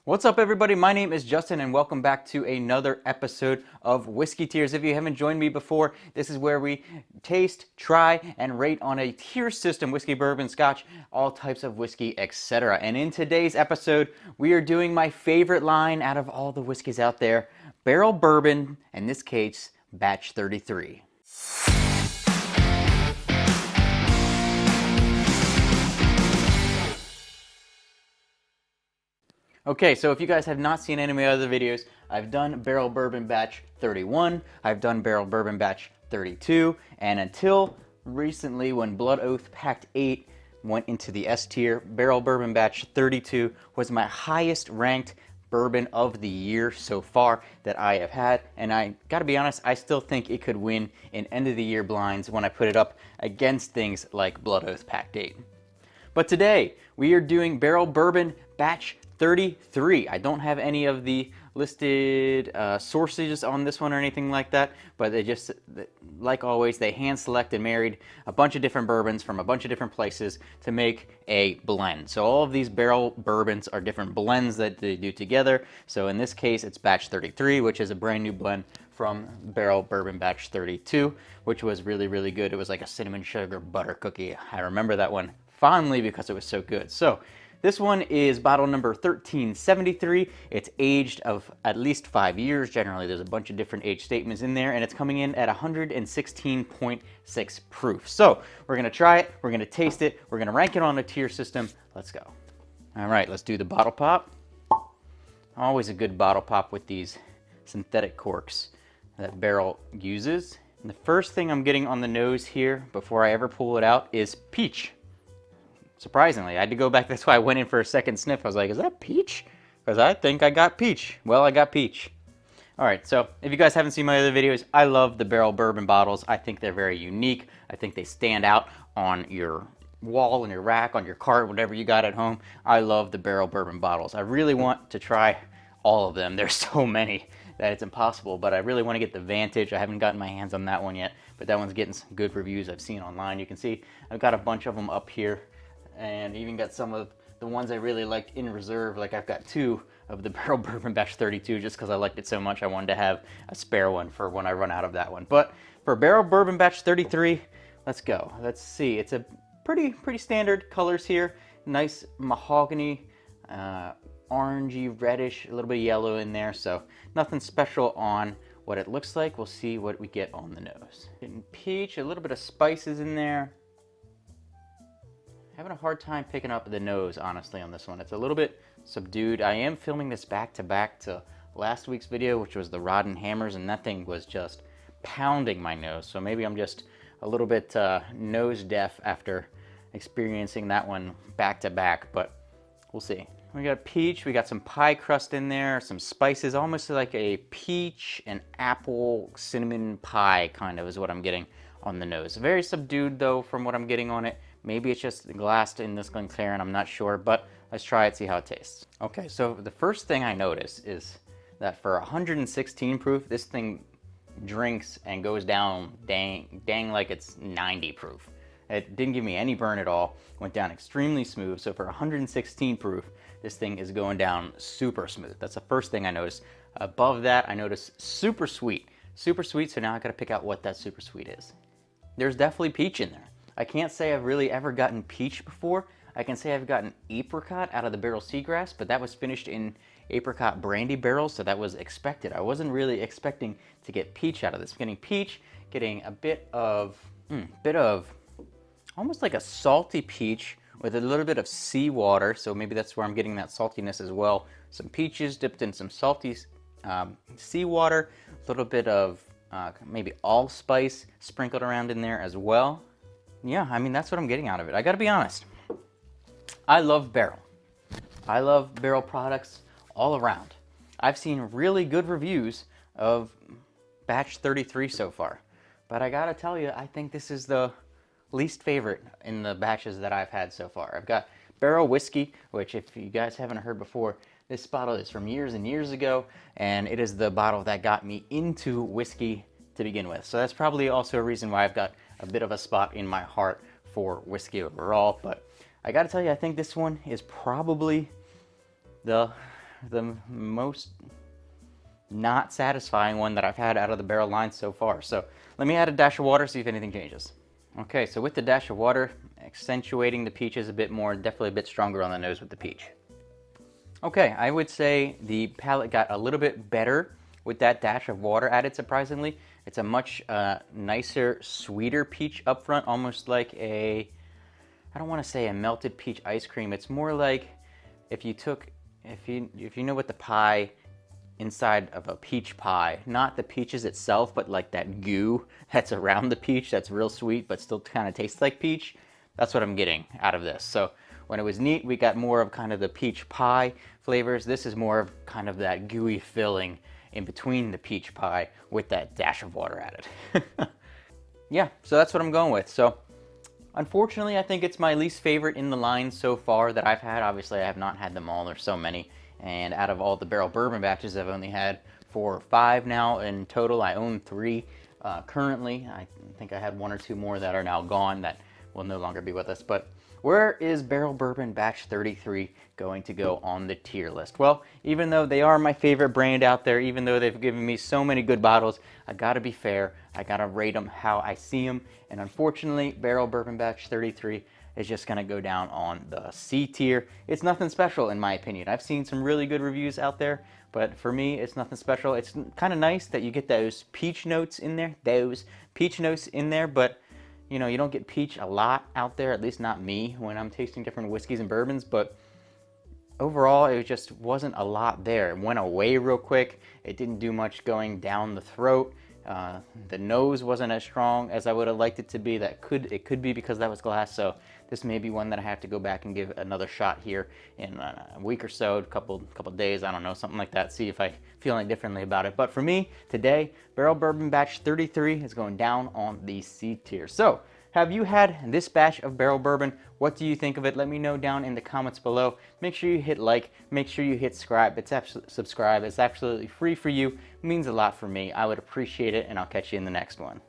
What's up, everybody? My name is Justin, and welcome back to another episode of Whiskey Tiers. If you haven't joined me before, this is where we taste, try, and rate on a tier system: whiskey, bourbon, Scotch, all types of whiskey, etc. And in today's episode, we are doing my favorite line out of all the whiskeys out there: Barrell Bourbon, in this case, Batch 33. Okay, so if you guys have not seen any of my other videos, I've done Barrell Bourbon Batch 31, I've done Barrell Bourbon Batch 32, and until recently when Blood Oath Pact 8 went into the S tier, Barrell Bourbon Batch 32 was my highest ranked bourbon of the year so far that I have had, and I gotta be honest, I still think it could win in end of the year blinds when I put it up against things like Blood Oath Pact 8. But today, we are doing Barrell Bourbon Batch 33. I don't have any of the listed sources on this one or anything like that, but they just, like always, they hand select and married a bunch of different bourbons from a bunch of different places to make a blend. So all of these Barrell bourbons are different blends that they do together. So in this case, it's Batch 33, which is a brand new blend from Barrell Bourbon Batch 32, which was really, really good. It was like a cinnamon sugar butter cookie. I remember that one fondly because it was so good. So this one is bottle number 1373. It's aged of at least 5 years. Generally, there's a bunch of different age statements in there, and it's coming in at 116.6 proof. So we're gonna try it, we're gonna taste it, we're gonna rank it on a tier system. Let's go. All right, let's do the bottle pop. Always a good bottle pop with these synthetic corks that Barrell uses. And the first thing I'm getting on the nose here before I ever pull it out is peach. Surprisingly, I had to go back. That's why I went in for a second sniff. I was like, is that peach? Because I think I got peach. Well, I got peach. All right, so if you guys haven't seen my other videos, I love the Barrell Bourbon bottles. I think they're very unique. I think they stand out on your wall, on your rack, on your cart, whatever you got at home. I love the Barrell Bourbon bottles. I really want to try all of them. There's so many that it's impossible, but I really want to get the Vantage. I haven't gotten my hands on that one yet, but that one's getting some good reviews I've seen online. You can see I've got a bunch of them up here, and even got some of the ones I really liked in reserve. Like I've got 2 of the Barrell Bourbon Batch 32 just because I liked it so much. I wanted to have a spare one for when I run out of that one. But for Barrell Bourbon Batch 33, let's go. Let's see. It's a pretty standard colors here. Nice mahogany, orangey, reddish, a little bit of yellow in there. So nothing special on what it looks like. We'll see what we get on the nose. Getting peach, a little bit of spices in there. Having a hard time picking up the nose, honestly, on this one. It's a little bit subdued. I am filming this back to back to last week's video, which was the Rod and Hammers, and that thing was just pounding my nose. So maybe I'm just a little bit nose deaf after experiencing that one back to back, but we'll see. We got peach, we got some pie crust in there, some spices, almost like a peach and apple cinnamon pie kind of is what I'm getting on the nose. Very subdued though from what I'm getting on it. Maybe it's just glassed in this Glencairn, I'm not sure, but let's try it, see how it tastes. Okay, so the first thing I notice is that for 116 proof, this thing drinks and goes down dang like it's 90 proof. It didn't give me any burn at all, went down extremely smooth. So for 116 proof, this thing is going down super smooth. That's the first thing I noticed. Above that, I noticed super sweet. Super sweet, so now I gotta pick out what that super sweet is. There's definitely peach in there. I can't say I've really ever gotten peach before. I can say I've gotten apricot out of the Barrell Seagrass, but that was finished in apricot brandy barrels, so that was expected. I wasn't really expecting to get peach out of this. Getting peach, getting a bit of almost like a salty peach with a little bit of seawater, so maybe that's where I'm getting that saltiness as well. Some peaches dipped in some salty seawater, a little bit of maybe allspice sprinkled around in there as well. Yeah, I mean, that's what I'm getting out of it. I gotta be honest. I love Barrell. I love Barrell products all around. I've seen really good reviews of Batch 33 so far. But I gotta tell you, I think this is the least favorite in the batches that I've had so far. I've got Barrell Whiskey, which if you guys haven't heard before, this bottle is from years and years ago, and it is the bottle that got me into whiskey to begin with. So that's probably also a reason why I've got a bit of a spot in my heart for whiskey overall. But I gotta tell you, I think this one is probably the the most not satisfying one that I've had out of the barrel line so far. So let me add a dash of water, see if anything changes. Okay, so with the dash of water, accentuating the peaches a bit more, definitely a bit stronger on the nose with the peach. Okay, I would say the palate got a little bit better with that dash of water added, surprisingly. It's a much nicer, sweeter peach up front, almost like a, I don't want to say a melted peach ice cream. It's more like if you took, if you know what the pie inside of a peach pie, not the peaches itself, but like that goo that's around the peach that's real sweet but still kind of tastes like peach. That's what I'm getting out of this. So when it was neat, we got more of kind of the peach pie flavors. This is more of kind of that gooey filling in between the peach pie with that dash of water added. Yeah, so that's what I'm going with. So unfortunately, I think it's my least favorite in the line so far that I've had. Obviously, I have not had them all. There's so many. And out of all the barrel bourbon batches, I've only had 4 or 5 now in total. I own 3 currently. I think I had 1 or 2 more that are now gone that will no longer be with us. But where is Barrell Bourbon Batch 33 going to go on the tier list? Well, even though they are my favorite brand out there, even though they've given me so many good bottles, I gotta be fair. I gotta rate them how I see them. And unfortunately, Barrell Bourbon Batch 33 is just gonna go down on the C tier. It's nothing special in my opinion. I've seen some really good reviews out there, but for me, it's nothing special. It's kind of nice that you get those peach notes in there, but you know, you don't get peach a lot out there, at least not me, when I'm tasting different whiskeys and bourbons, but overall, it just wasn't a lot there. It went away real quick. It didn't do much going down the throat. The nose wasn't as strong as I would have liked it to be. It could be because that was glass, so this may be one that I have to go back and give another shot here in a week or so, a couple days, I don't know, something like that, see if I feel any differently about it. But for me, today, Barrell Bourbon Batch 33 is going down on the C tier. So, have you had this batch of barrel bourbon? What do you think of it? Let me know down in the comments below. Make sure you hit like, make sure you hit subscribe. It's absolutely free for you. It means a lot for me. I would appreciate it, and I'll catch you in the next one.